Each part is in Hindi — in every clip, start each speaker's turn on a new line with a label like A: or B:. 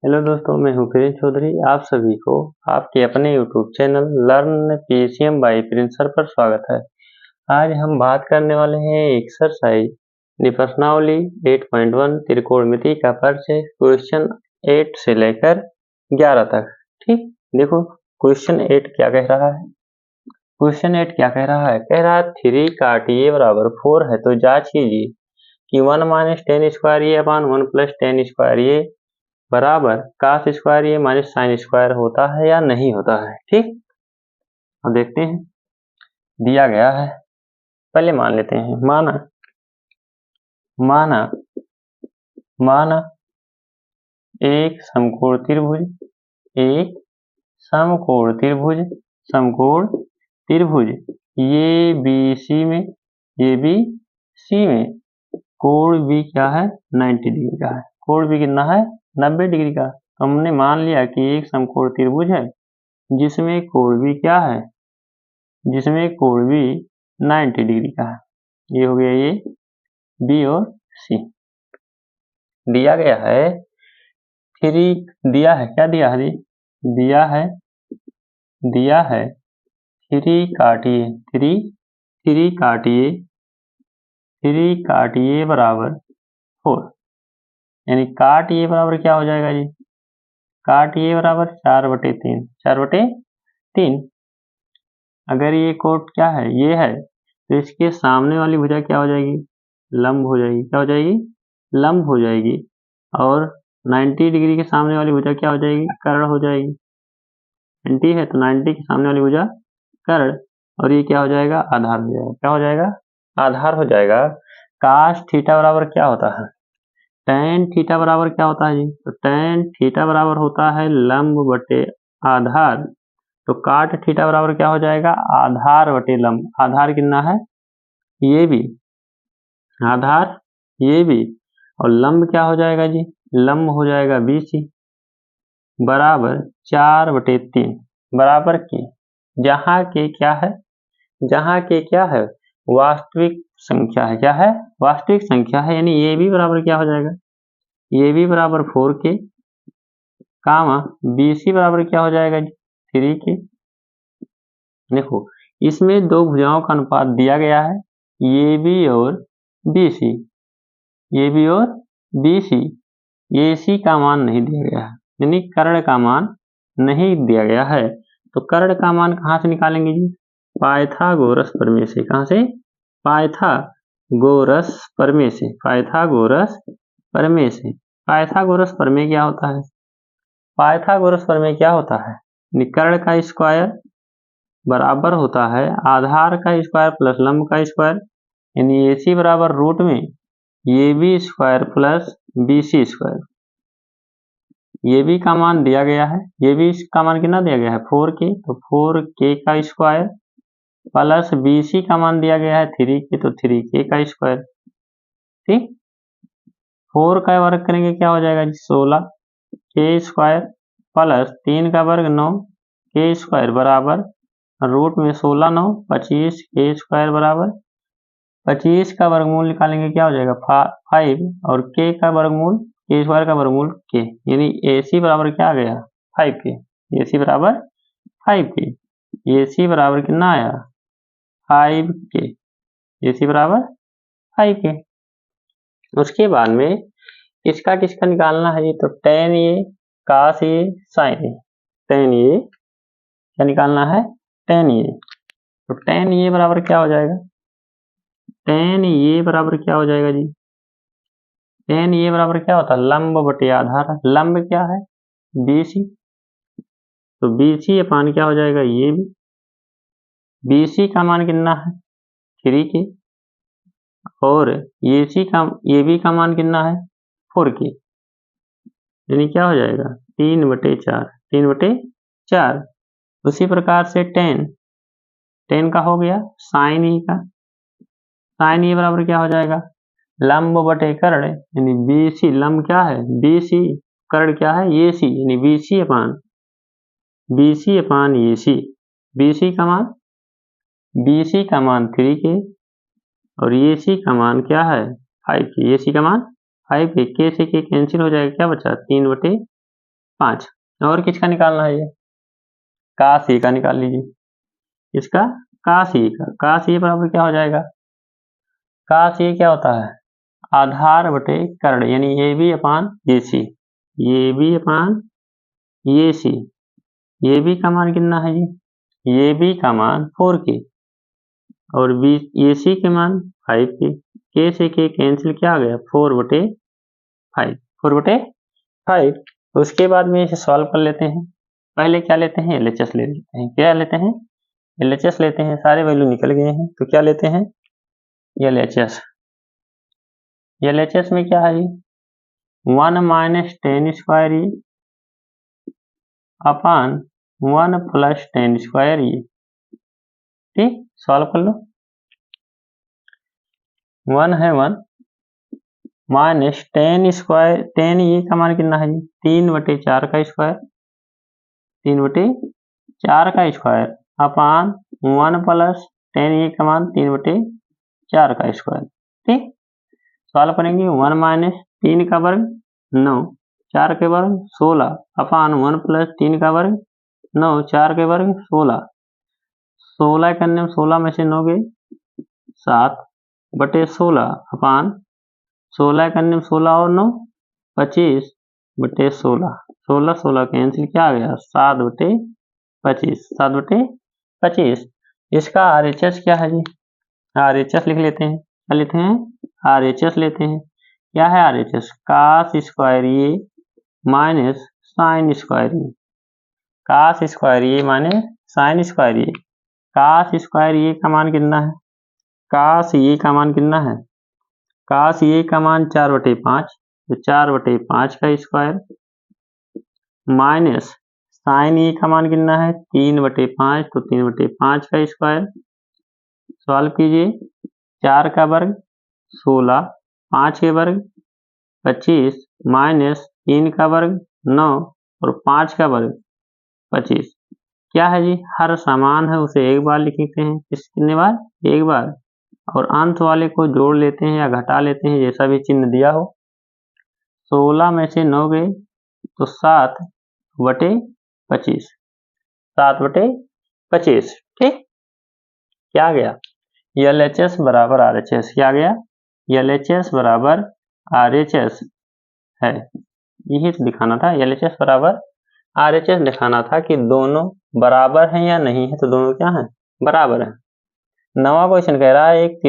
A: हेलो दोस्तों, मैं हूं प्रिंस चौधरी। आप सभी को आपके अपने YouTube channel learn PCM by Prince sir पर स्वागत है। आज हम बात करने वाले हैं एक्सरसाइज द प्रश्नावली 8.1 त्रिकोणमिति का परिचय क्वेश्चन 8 से लेकर 11 तक। ठीक, देखो क्वेश्चन 8 क्या कह रहा है। क्वेश्चन 8 क्या कह रहा है? कह रहा है 3 काट ए बराबर 4 है तो जांच कीजिए कि 1 माइनस 10 स्क्वायर ए अपान 1 प्लस 10 स्क्वायर ए बराबर कास स्क्वायर ए माइनस साइन स्क्वायर होता है या नहीं होता है। ठीक, अब देखते हैं। दिया गया है, पहले मान लेते हैं। माना माना माना एक समकोण त्रिभुज ये बी सी में कोण भी क्या है? 90 डिग्री का है। कोण भी कितना है? 90 डिग्री का। तो हमने मान लिया कि एक समकोण त्रिभुज है जिसमें कोण भी क्या है? जिसमें कोण भी 90 डिग्री का है। ये हो गया ये बी और सी। दिया गया है 3, दिया है क्या? दिया है 3 काटिए बराबर 4, यानी काट ये बराबर क्या हो जाएगा जी? काट ये बराबर 4/3। अगर ये कोण क्या है? ये है, तो इसके सामने वाली भुजा क्या हो जाएगी? लंब हो जाएगी। क्या हो जाएगी? लंब हो जाएगी। और 90 डिग्री के सामने वाली भुजा क्या हो जाएगी? कर्ण हो जाएगी। 90 है तो 90 के सामने वाली भुजा कर्ण, और ये क्या हो जाएगा? आधार हो जाएगा। क्या हो जाएगा? आधार हो जाएगा। काश थीटा बराबर क्या होता है? tan थीटा बराबर क्या होता है जी? तो tan थीटा बराबर होता है लंब बटे आधार। तो काट थीटा बराबर क्या हो जाएगा? आधार बटे लंब। आधार कितना है? ये भी आधार, ये भी, और लंब क्या हो जाएगा जी? लंब हो जाएगा BC बराबर 4/3 बराबर के, जहाँ के क्या है? जहाँ के क्या है? वास्तविक संख्या है। क्या है? वास्तविक संख्या है। यानी ये भी बराबर क्या हो जाएगा? ये भी बराबर 4 के, कामा BC बराबर क्या हो जाएगा जी? 3 के। देखो, इसमें दो भुजाओं का अनुपात दिया गया है, ये भी और BC। ये भी और BC, ये सी का मान नहीं दिया गया है, यानी कर्ण का मान नहीं दिया गया है। तो कर्ण का मान कहाँ से निकालेंगे जी? पाइथागोरस प्रमेय से। कहाँ से? पाइथागोरस प्रमेय से। पाइथागोरस प्रमेय से। पाइथागोरस प्रमेय क्या होता है? पाइथागोरस प्रमेय क्या होता है? कर्ण का स्क्वायर बराबर होता है आधार का स्क्वायर प्लस लंब का स्क्वायर, यानी AC बराबर रूट में AB square plus BC square. ये भी का मान दिया गया है, ये भी का मान कितना दिया गया है? 4K, तो 4K का स्क्वायर प्लस BC का मान दिया गया है 3K, तो 3K का स्क्वायर। ठीक, 4 का वर्ग करेंगे क्या हो जाएगा जी? 16K स्क्वायर प्लस 3 का वर्ग 9K स्क्वायर बराबर रूट में 16 9 25K स्क्वायर बराबर 25 का वर्गमूल निकालेंगे क्या हो जाएगा? 5, और K का वर्गमूल, K स्क्वायर का वर्गमूल K, यानी AC बराबर क्या आ गया? 5K। AC बराबर 5K। AC बराबर कितना आया? 5K। AC बराबर 5K। उसके बाद में किसका निकालना है जी? तो tan A cos A sin A। tan A क्या निकालना है? tan A। तो tan A बराबर क्या हो जाएगा? tan A बराबर क्या हो जाएगा जी? tan A बराबर क्या होता है? लंब बटे आधार। लंब क्या है? BC, तो BC अपान क्या हो जाएगा? ये भी। BC का मान कितना है? 3K, और AB का मान कितना है? 4K, यानी क्या हो जाएगा? 3/4। 3/4। उसी प्रकार से tan का हो गया sin A का। sin A बराबर क्या हो जाएगा? लंब बटे कर्ण, यानी BC। लंब क्या है? BC, कर्ण क्या है? AC, यानी BC अपान AC। BC का मान 3K, और AC का मान क्या है? 5K। AC का मान 5K। K से K कैंसिल हो जाएगा, क्या बचा? 3/4। 5। और किसका निकालना है? ये का सी का निकाल लीजिए। इसका का सी का, का सी बराबर क्या हो जाएगा? का सी क्या होता है? आधार बटे कर्ण, यानी ए बी अपान ये सी, ये बी अपान ये सी। ये बी का मान कितना है जी? ये बी का मान 4 के और बी ये सी के मान 5 के से के कैंसिल, क्या आ गया? 4/5, 4/5। उसके बाद में इसे सॉल्व कर लेते हैं। पहले क्या लेते हैं? एलएचएस ले लेते हैं। क्या लेते हैं? एलएचएस लेते हैं। सारे वैल्यू निकल गए हैं तो क्या लेते हैं? एलएचएस। एलएचएस में क्या है जी? 1 माइनस टेन स्क्वायर ये अपान 1 प्लस टेन स्क्वायर ये। ठीक, सॉल्व कर लो। 1 है 1 माइनस टेन स्क्वायर, टेन ये का मान कितना है जी? 3/4 का स्क्वायर, 3/4 का स्क्वायर अपान 1 प्लस टेन ये का मान 3/4 का स्क्वायर। ठीक, सॉल्व करेंगे। 1 माइनस 3 का वर्ग 9, 4 के वर्ग 16 अपान 1 प्लस 3 का वर्ग 9, 4 के वर्ग 16। 16 करने में 16 में से 9 गए 7/16 अपान 16 करने में 16 और 9 25/16। 16 16 कैंसिल, क्या आ गया? 7/25, 7/25। इसका आरएचएस क्या है जी? आरएचएस लिख लेते हैं। क्या लेते हैं? आरएचएस लेते हैं। क्या है आरएचएस? कास स्क्वायर ये माइनस साइन स्क्वायर ये। कास स्क्वायर ये माइनस साइन स्क्वायर ये। कास स्क्वायर ये का मान कितना है? कास ये का मान कितना है? कास ये का मान 4/5, तो 4/5 का स्क्वायर माइनस साइन ये का मान कितना है? 3/5, तो 3/5 का स्क्वायर। सॉल्व कीजिए। 4 का वर्ग 16, 5 के वर्ग 25 माइनस 3 का वर्ग 9 और 5 का वर्ग 25। क्या है जी? हर समान है उसे एक बार लिखते हैं। कितने बार? एक बार। और अंत वाले को जोड़ लेते हैं या घटा लेते हैं, जैसा भी चिन्ह दिया हो। 16 में से 9 गए तो 7/25, 7/25। ठीक, क्या गया? एलएचएस बराबर आरएचएस। क्या गया? एलएचएस बराबर आरएचएस है। यही तो दिखाना था, एलएचएस बराबर आरएचएस दिखाना था कि दोनों बराबर हैं या नहीं है। तो दोनों क्या हैं? बराबर हैं। नवा क्वेश्चन कह रहा है एक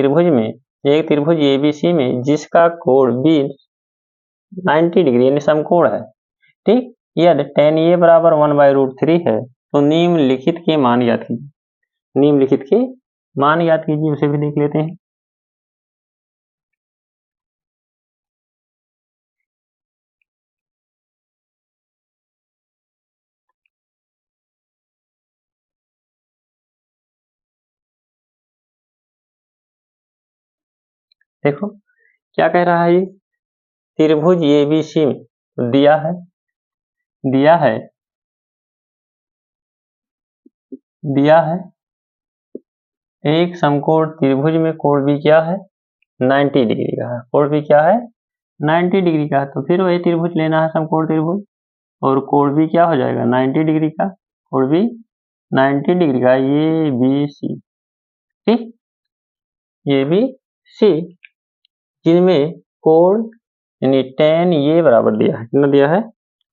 A: त्रिभुज एबीसी में जिसका कोण बी 90 डिग्री यानी समकोण है। ठीक, यदि tan ए बराबर 1/√3 है तो निम्नलिखित के मान ज्ञात कीजिए। निम्नलिखित के मान ज्ञात कीजिए, उसे भी देख लेते हैं। देखो क्या कह रहा है ये? त्रिभुज एबीसी में दिया है एक समकोण त्रिभुज में कोण भी क्या है? 90 डिग्री का है। कोण भी क्या है? 90 डिग्री का है। तो फिर वही त्रिभुज लेना है, समकोण त्रिभुज, और कोण भी क्या हो जाएगा? 90 डिग्री का। कोण भी 90 डिग्री का, ये बी सी। ठीक, ये भी सी, जिनमें कोण यानी tan ये बराबर दिया है। कितना दिया है?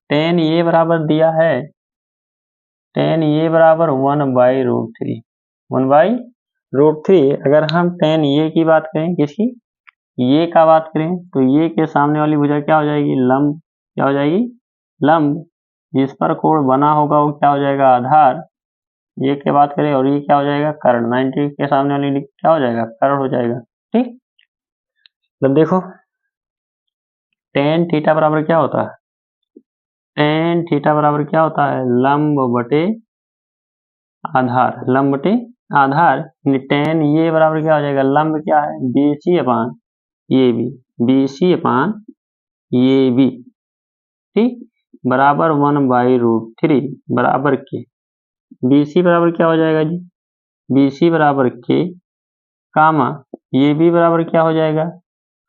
A: tan ये बराबर दिया है, tan ये बराबर 1/√3। 1/√3। अगर हम tan ये की बात करें, किसकी? ये का बात करें, तो ये के सामने वाली भुजा क्या हो जाएगी? लंब। क्या हो जाएगी? लंब। जिस पर कोण बना होगा वो क्या हो जाएगा? आधार। ये की बात करें और ये क्या हो जाएगा? कर्ण। 90 के सामने वाली क्या हो जाएगा? कर्ण हो जाएगा। ठीक, अब देखो tan थीटा बराबर क्या होता है? tan थीटा बराबर क्या होता है? लंब बटे आधार। लंब बटे आधार। tan ये बराबर क्या हो जाएगा? लंब क्या है? BC अपान ये बी। BC अपान ये बी। ठीक, बराबर 1/√3 बराबर के। BC बराबर क्या हो जाएगा जी? BC बराबर के कामा ये भी बराबर क्या हो जाएगा?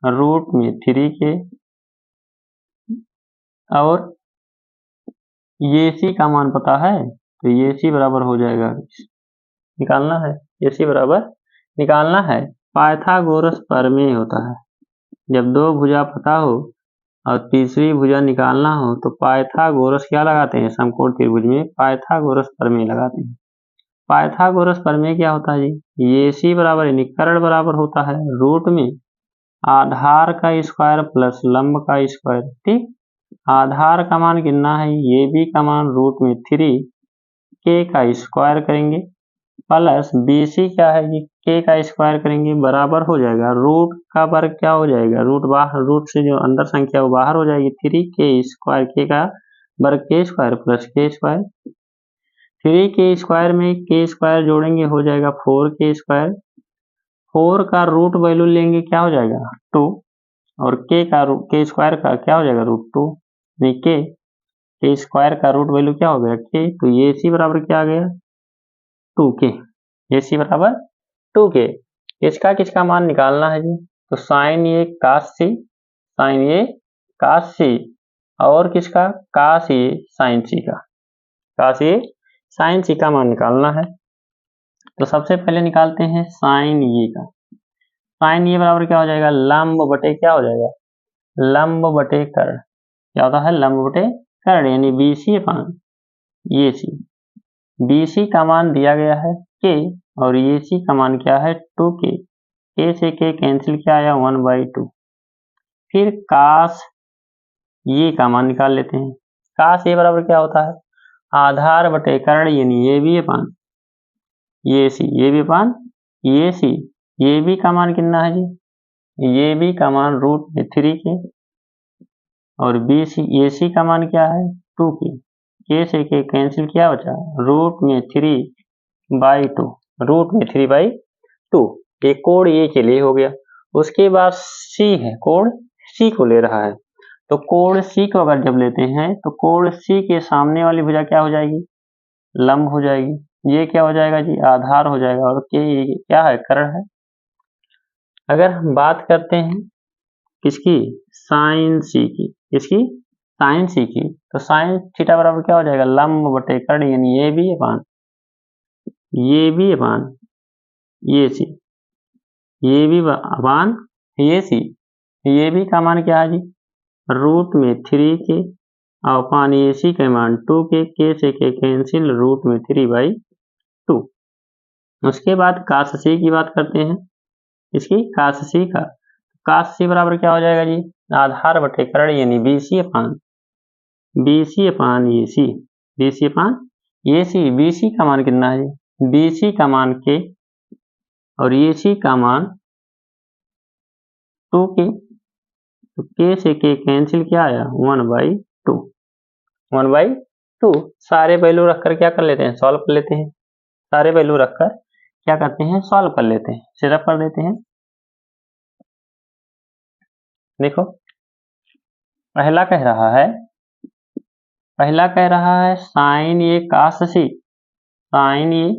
A: √3 के और ये सी का मान पता है तो ये सी बराबर हो जाएगा, निकालना है, ये सी बराबर निकालना है। पाइथागोरस प्रमेय होता है, जब दो भुजा पता हो और तीसरी भुजा निकालना हो तो पाइथागोरस क्या लगाते हैं, समकोण त्रिभुज में पाइथागोरस प्रमेय लगाते हैं। पाइथागोरस प्रमेय क्या होता है जी, ये सी बराबर यानी कर्ण बराबर होता है रूट में आधार का स्क्वायर प्लस लंब का स्क्वायर। ठीक, आधार का मान कितना है, ये भी का मान रूट में 3 के का स्क्वायर करेंगे प्लस बी सी क्या है जी, के का स्क्वायर करेंगे बराबर हो जाएगा रूट का वर्ग क्या हो जाएगा, रूट बाहर, रूट से जो अंदर संख्या वो बाहर हो जाएगी, 3 के स्क्वायर, के का वर्ग के स्क्वायर प्लस के स्क्वायर, 3 के स्क्वायर में के स्क्वायर जोड़ेंगे हो जाएगा 4 के स्क्वायर, 4 का रूट वैल्यू लेंगे क्या हो जाएगा 2 और के स्क्वायर का क्या हो जाएगा रूट 2, यानी के स्क्वायर का रूट वैल्यू क्या हो गया के, तो ये सी बराबर क्या आ गया 2k, ये सी बराबर 2k। इसका किसका मान निकालना है जी, तो साइन ये कास सी, साइन ये कास सी और किसका कास ये साइन सी का, कास ये साइन सी का मान निकालना है। तो सबसे पहले निकालते हैं साइन ये का, साइन ये बराबर क्या हो जाएगा लंब बटे क्या हो जाएगा, लंब बटे कर्ण, क्या होता है लंब बटे कर्ण, यानी बी सी अपान ये सी, बी सी का मान दिया गया है के और ये सी का मान क्या है 2k, के से के कैंसिल क्या आया 1/2, फिर कास ये का मान निकाल लेते हैं, कास ये बराबर क्या होता है आधार बटे कर्ण, यानी ये भी अपान ये सी, ये भी अपान ये सी, ये भी का मान कितना है जी, ये भी का मान रूट में 3 के और बी सी ए सी का मान क्या है 2k, के से के कैंसिल क्या बचा रूट में 3/2, रूट में 3/2, एक कोण ए के लिए हो गया। उसके बाद सी है, कोण सी को ले रहा है, तो कोण सी को अगर जब लेते हैं तो कोण सी के सामने वाली भुजा क्या हो जाएगी लंब हो जाएगी, ये क्या हो जाएगा जी आधार हो जाएगा और के क्या है कर्ण है। अगर हम बात करते हैं किसकी साइन सी की, किसकी साइन सी की, तो साइन थीटा बराबर क्या हो जाएगा लंब बटे कर्ण, यानी ये भी अपान ये सी, ये भी अपान ये सी, ये भी का मान क्या है जी रूट में 3 के और अपान ये सी का मान 2k, के से के कैंसिल रूट में 3/2। उसके बाद कास सी की बात करते हैं, इसकी कास सी का, कास सी बराबर क्या हो जाएगा जी आधार बटे कर्ण, यानी बी सी अपान ये सी, बी सी अपान ये सी, बी सी का मान कितना है जी बी सी का मान के और ये सी का मान 2k, तो के से के कैंसिल क्या आया 1/2, सारे वैल्यू रखकर क्या कर लेते हैं सॉल्व कर लेते हैं, सारे वैल्यू रखकर क्या करते हैं सॉल्व कर लेते हैं, सिर्फ कर देते हैं। देखो पहला कह रहा है साइन ये कास सी, साइन ये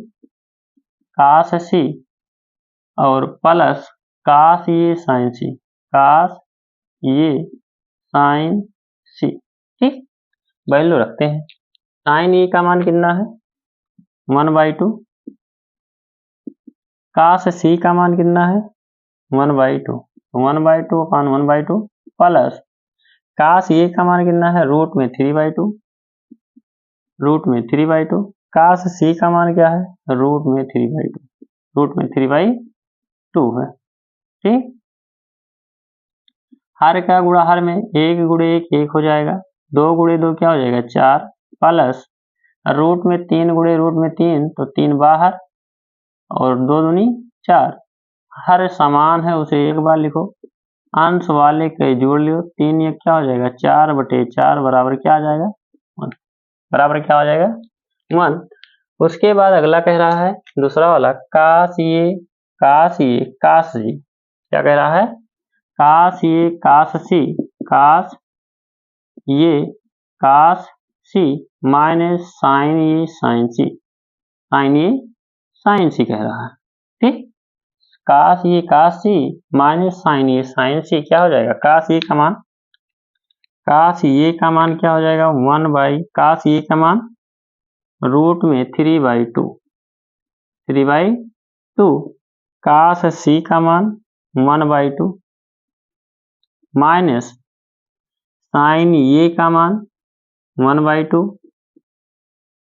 A: कास सी और प्लस कास ये साइन सी, कास ये साइन सी। ठीक, वैल्यू रखते हैं, साइन ये का मान कितना है 1/2, कास सी का मान कितना है 1/2, 1/2 अपान 1/2 प्लस कास ये का मान कितना है रूट में 3/2, रूट में 3/2, कास सी का मान क्या है रूट में 3/2, रूट में 3/2 है। ठीक, हर का गुणा हर में 1 गुणे 1 1 हो जाएगा, 2 गुणे 2 क्या हो जाएगा 4 प्लस रूट में 3 गुणे रूट में 3 तो 3 बाहर और 2 दूनी 4, हर समान है उसे एक बार लिखो, अंश वाले के जोड़ लियो, 3 ये क्या हो जाएगा 4/4 बराबर क्या आ जाएगा 1, बराबर क्या हो जाएगा 1। उसके बाद अगला कह रहा है दूसरा वाला कास ये कास जी, क्या कह रहा है कास ये कास सी, कास ये कास सी माइनस साइन ये साइन सी, साइन ये साइन सी कह रहा है। ठीक, कास ये कास सी माइनस साइन ये साइन सी क्या हो जाएगा कास ये का मान काश ये का मान क्या हो जाएगा 1/, काश ये का मान रूट में 3/2, 3/2, काश सी का मान 1/2 माइनस साइन ये का मान 1/2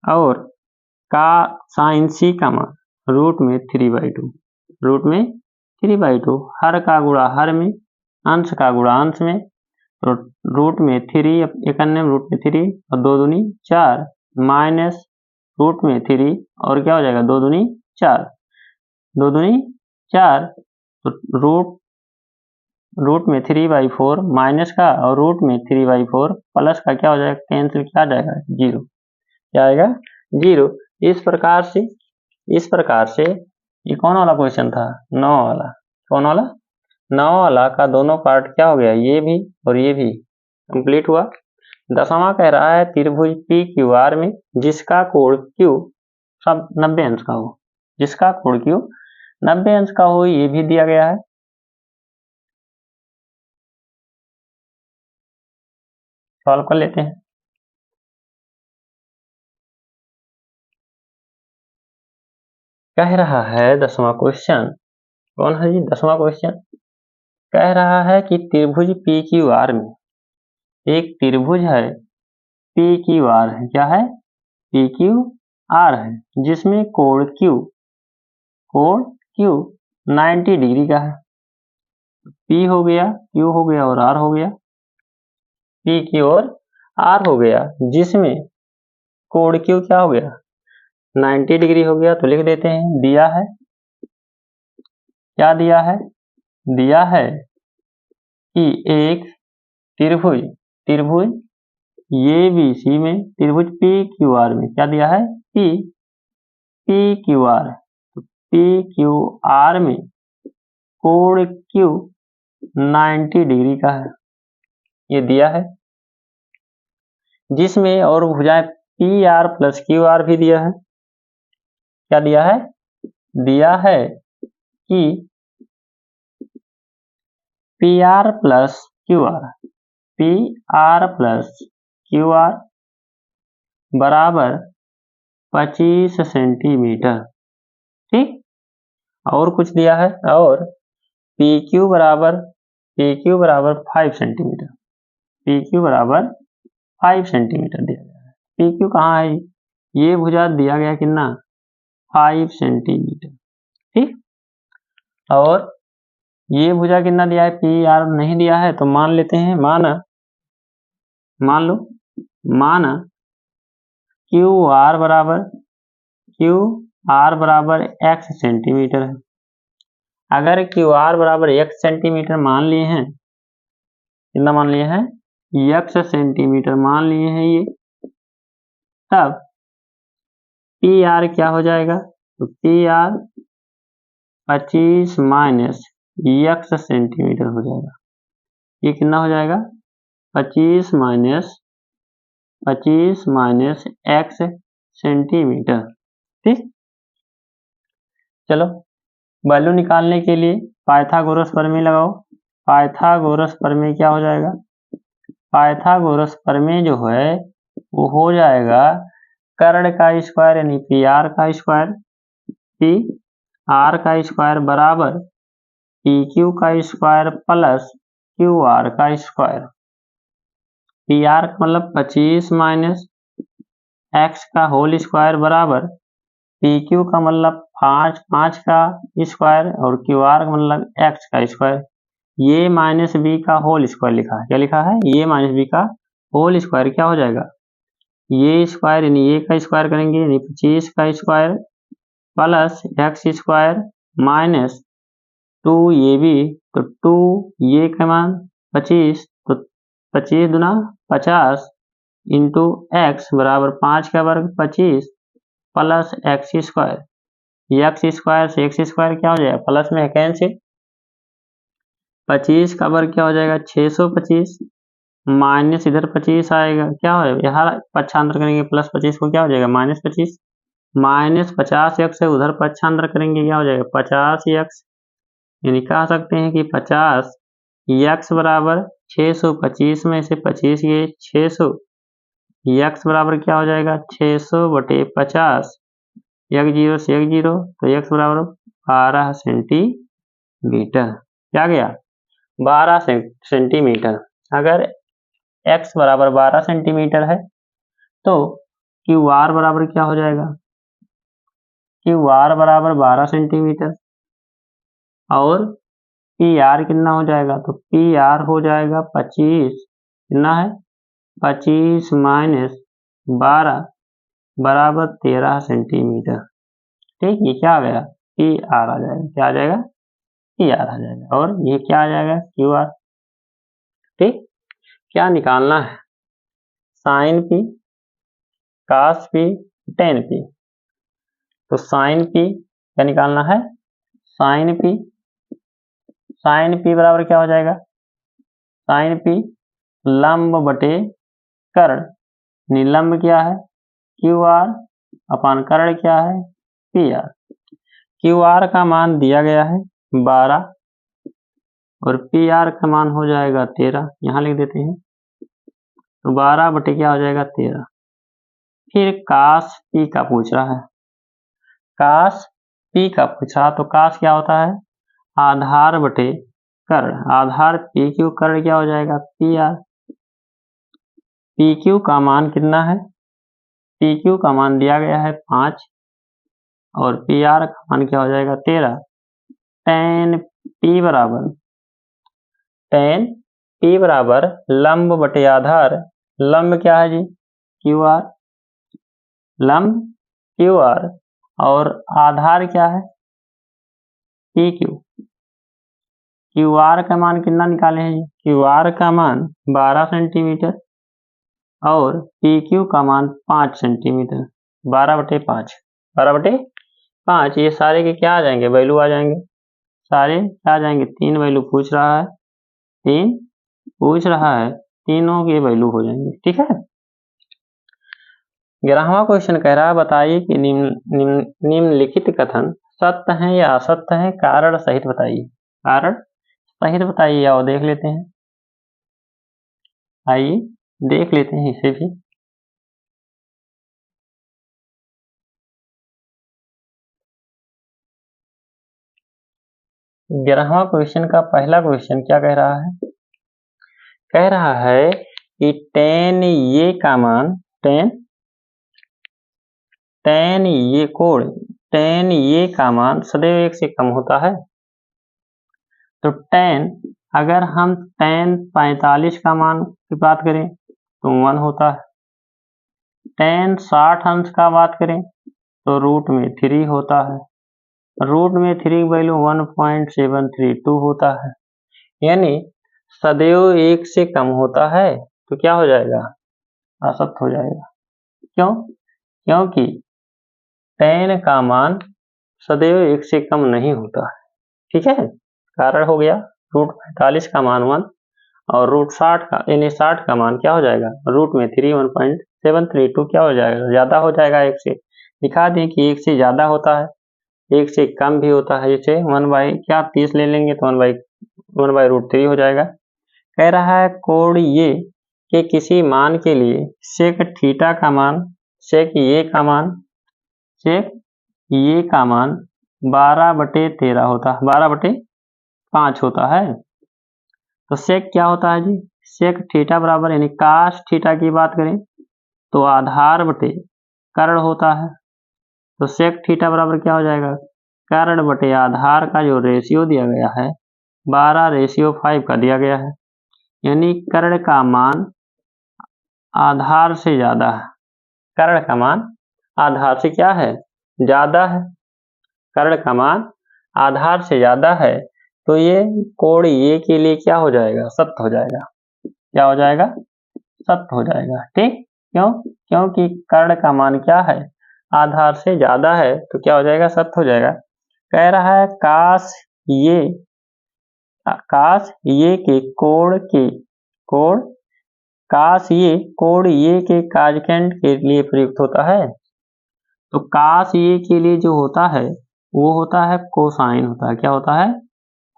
A: और का साइन सी का मान रूट में 3/2, रूट में 3/2, हर का गुणा हर में, अंश का गुणा अंश में, रूट में 3, एक अन्य रूट में 3 और 2 दूनी 4 माइनस रूट में 3 और क्या हो जाएगा 2 दूनी 4, 2 दूनी 4, तो रूट में 3/4 माइनस का और रूट में 3/4 प्लस का क्या हो जाएगा, कैंसिल क्या आ जाएगा 0, क्या आएगा 0। इस प्रकार से ये कौन वाला क्वेश्चन था 9 वाला, कौन वाला 9 वाला का दोनों पार्ट क्या हो गया, ये भी और ये भी कंप्लीट हुआ। 10वां कह रहा है त्रिभुज PQR में जिसका कोण Q सब 90 अंश का हो, जिसका कोण Q 90 अंश का हो, ये भी दिया गया है। सॉल्व कर लेते हैं। कह रहा है 10वां क्वेश्चन, कौन है जी 10वां क्वेश्चन, कह रहा है कि त्रिभुज PQR में एक त्रिभुज है PQR है, क्या है PQR है, जिसमें कोण Q 90 डिग्री का है। P हो गया, Q हो गया और R हो गया, P Q और R हो गया, जिसमें कोण Q क्या हो गया 90 डिग्री हो गया। तो लिख देते हैं, दिया है, क्या दिया है, दिया है कि एक त्रिभुज ABC में त्रिभुज PQR में क्या दिया है PQR, तो PQR में कोण Q 90 डिग्री का है, ये दिया है, जिसमें और भुजाएं PR प्लस QR भी दिया है। क्या दिया है, दिया है कि PR प्लस QR बराबर 25 सेंटीमीटर, ठीक। और कुछ दिया है, और PQ बराबर 5 सेंटीमीटर, PQ बराबर 5 सेंटीमीटर दिया गया है। PQ कहाँ है, ये भुजा दिया गया कितना 5 सेंटीमीटर, ठीक। और ये भुजा कितना दिया है PR नहीं दिया है, तो मान लेते हैं, माना QR बराबर x सेंटीमीटर है। अगर QR बराबर x सेंटीमीटर मान लिए हैं, कितना मान लिए हैं x सेंटीमीटर मान लिए हैं ये, तब PR क्या हो जाएगा, तो PR 25 माइनस x सेंटीमीटर हो जाएगा। ये कितना हो जाएगा 25 माइनस x सेंटीमीटर, ठीक। चलो वैल्यू निकालने के लिए पाइथागोरस प्रमेय लगाओ। पाइथागोरस प्रमेय क्या हो जाएगा, पाइथागोरस प्रमेय जो है वो हो जाएगा कर्ण का स्क्वायर यानी PR का स्क्वायर, PR का स्क्वायर बराबर PQ का स्क्वायर प्लस QR का स्क्वायर। PR का मतलब 25 माइनस x का होल स्क्वायर बराबर PQ का मतलब 5 का स्क्वायर और QR का मतलब x का स्क्वायर। ये माइनस b का होल स्क्वायर लिखा है, क्या लिखा है, ये माइनस b का होल स्क्वायर क्या हो जाएगा, ये स्क्वायर यानी ये का स्क्वायर करेंगे यानी 25 का square plus x square minus 2 ये भी, तो 2 ये का मान 25, तो 25 दूना 50 इंटू x बराबर 5 का वर्ग 25 plus x square, x square से x स्क्वायर क्या हो जाएगा प्लस में है कैंसिल, 25 का वर्ग क्या हो जाएगा 625 माइनस इधर 25 आएगा, क्या हो जाएगा यहाँ पक्षांतर करेंगे प्लस 25 को क्या हो जाएगा -25 माइनस 50x है उधर पक्षांतर करेंगे क्या हो जाएगा 50x, यानी कह सकते हैं कि 50 x बराबर 625 में से 25 ये 600, x बराबर क्या हो जाएगा 600/50, एक जीरो से एक जीरो, तो x बराबर 12 सेंटीमीटर। क्या गया 12 सेंटीमीटर। अगर x बराबर 12 सेंटीमीटर है तो क्यू आर बराबर क्या हो जाएगा, क्यू आर बराबर 12 सेंटीमीटर और पी आर कितना हो जाएगा, तो पी आर हो जाएगा 25, कितना है 25 माइनस 12 बराबर 13 सेंटीमीटर। ठीक, ये क्या आ गया पी आर आ जाएगा, क्या आ जाएगा पी आर आ जाएगा, और ये क्या आ जाएगा क्यू आर। ठीक, क्या निकालना है, साइन पी, कास पी, टेन पी। तो साइन पी क्या निकालना है, साइन पी, साइन पी बराबर क्या हो जाएगा, साइन पी लंब बटे कर्ण, निलंब क्या है क्यू आर अपान कर्ण क्या है पी आर। क्यू आर का मान दिया गया है 12 और पी आर का मान हो जाएगा 13, यहाँ लिख देते हैं, तो 12 बटे क्या हो जाएगा 13। फिर कास पी का पूछ रहा है, कास पी का पूछा, तो कास क्या होता है आधार बटे कर्ण, आधार पी क्यू कर्ण क्या हो जाएगा पी आर। पी क्यू का मान कितना है, पी क्यू का मान दिया गया है 5 और पी आर का मान क्या हो जाएगा 13। टेन पी बराबर, टेन पी बराबर लंब बटे आधार, लंब क्या है जी क्यू आर, लंब क्यू आर और आधार क्या है पी क्यू। क्यू आर का मान कितना निकाले हैं जी, क्यू आर का मान 12 सेंटीमीटर और पी क्यू का मान 5 सेंटीमीटर, 12/5, 12/5। ये सारे के क्या आ जाएंगे वैल्यू आ जाएंगे, सारे क्या आ जाएंगे, 3 वैल्यू पूछ रहा है, 3 पूछ रहा है, तीनों के वैल्यू हो जाएंगे। ठीक है, 11वां क्वेश्चन कह रहा है बताइए कि निम्नलिखित कथन सत्य है या असत्य है, कारण सहित बताइए, कारण सहित बताइए। आओ देख लेते हैं, आइए देख लेते हैं इसे भी। ग्यारहवां क्वेश्चन का पहला क्वेश्चन क्या कह रहा है, कह रहा है कि टेन ये का मान, टेन ये कोण, टेन ये का मान सदैव 1 से कम होता है। तो टेन, अगर हम टेन 45 का मान की बात करें तो 1 होता है, टेन 60 अंश का बात करें तो रूट में 3 होता है, रूट में 3 की वैल्यू 1.732 होता है, यानी सदैव 1 से कम होता है, तो क्या हो जाएगा असत्य हो जाएगा। क्यों, क्योंकि टेन का मान सदैव 1 से कम नहीं होता है। ठीक है, कारण हो गया रूट 45 का मान 1 और रूट 60 का, यानी 60 का मान क्या हो जाएगा रूट में 3 1.732 क्या हो जाएगा, ज्यादा हो जाएगा 1 से। दिखा दें कि 1 से ज्यादा होता है, 1 से कम भी होता है, जैसे 1/30 ले लेंगे तो 1/√3 हो जाएगा। कह रहा है कोण ये के किसी मान के लिए सेक थीटा का मान, सेक ये का मान, सेक ये का मान 12/13 होता है, 12/5 होता है। तो सेक क्या होता है जी, सेक थीटा बराबर, यानी काश थीटा की बात करें तो आधार बटे कर्ण होता है, तो सेक थीटा बराबर क्या हो जाएगा कर्ण बटे आधार का जो रेशियो दिया गया है 12:5 का दिया गया है, यानी कर्ण का मान आधार से ज्यादा है, कर्ण का मान आधार से क्या है ज्यादा है, कर्ण का मान आधार से ज्यादा है, तो ये कोण ये के लिए क्या हो जाएगा सत्य हो जाएगा, क्या हो जाएगा सत्य हो जाएगा। ठीक, क्यों, क्योंकि कर्ण का मान क्या है आधार से ज्यादा है, तो क्या हो जाएगा सत्य हो जाएगा। कह रहा है काश ये के कोण के, कोण काश ये कोण ये के काजकेंट के लिए प्रयुक्त होता है, तो काश ये के लिए जो होता है वो होता है कोसाइन होता है, क्या होता है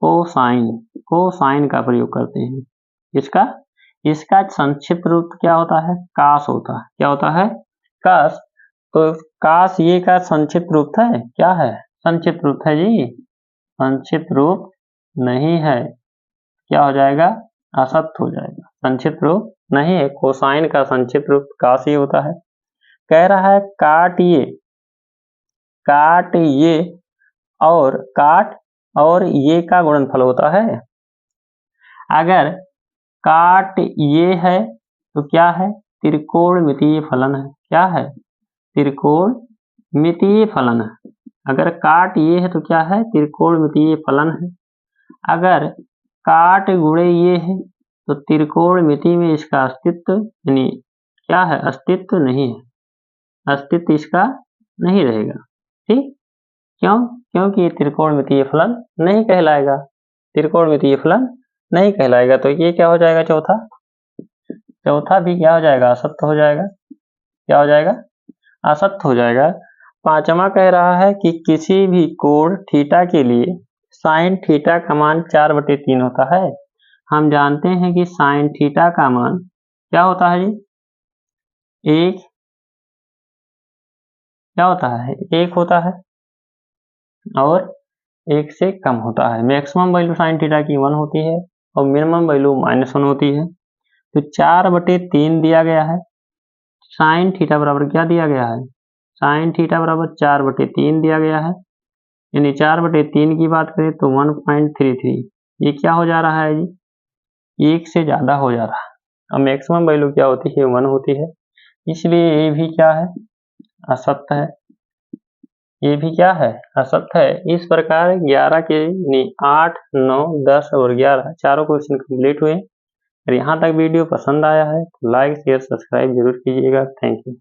A: कोसाइन का प्रयोग करते हैं। इसका संक्षिप्त रूप क्या होता है? कास होता है। क्या होता है? कास। तो कास ये का संक्षिप्त रूप है, क्या है? संक्षिप्त रूप है जी, संक्षिप्त रूप नहीं है, क्या हो जाएगा? असत्य हो जाएगा। संक्षिप्त रूप नहीं है, कोसाइन का संक्षिप्त रूप कास ही होता है। कह रहा है काट ये और ये का गुणनफल होता है। अगर काट ये है तो क्या है? त्रिकोणमितीय फलन है। क्या है? त्रिकोणमितीय फलन है। अगर काट ये है तो क्या है? त्रिकोणमितीय फलन है। अगर काट गुणे ये है तो त्रिकोणमिति में इसका अस्तित्व यानी क्या है? अस्तित्व नहीं है, अस्तित्व इसका नहीं रहेगा। ठीक, क्यों? क्योंकि ये त्रिकोणमितीय फलन नहीं कहलाएगा, त्रिकोणमितीय फलन नहीं कहलाएगा। तो ये क्या हो जाएगा? चौथा भी क्या हो जाएगा? असत्य हो जाएगा। क्या हो जाएगा? असत्य हो जाएगा। पांचवा कह रहा है कि किसी भी कोण थीटा के लिए साइन थीटा का मान 4/3 होता है। हम जानते हैं कि साइन थीटा का मान क्या होता है जी? क्या होता है? 1 होता है और 1 से कम होता है। मैक्सिमम वैल्यू साइन थीटा की 1 होती है और मिनिमम वैल्यू -1 होती है। तो 4/3 दिया गया है। साइन थीटा बराबर क्या दिया गया है? साइन थीटा बराबर 4/3 दिया गया है। यानी 4/3 की बात करें तो 1.33। ये क्या हो जा रहा है जी? 1 से ज़्यादा हो जा रहा है। अब मैक्सिमम वैल्यू क्या होती है? 1 होती है। इसलिए ये भी क्या है? असत्य है। ये भी क्या है? असत्य है। इस प्रकार 11 के 8, 9, 10 और 11 चारों क्वेश्चन कंप्लीट हुए। अगर यहाँ तक वीडियो पसंद आया है तो लाइक शेयर सब्सक्राइब जरूर कीजिएगा। Thank you.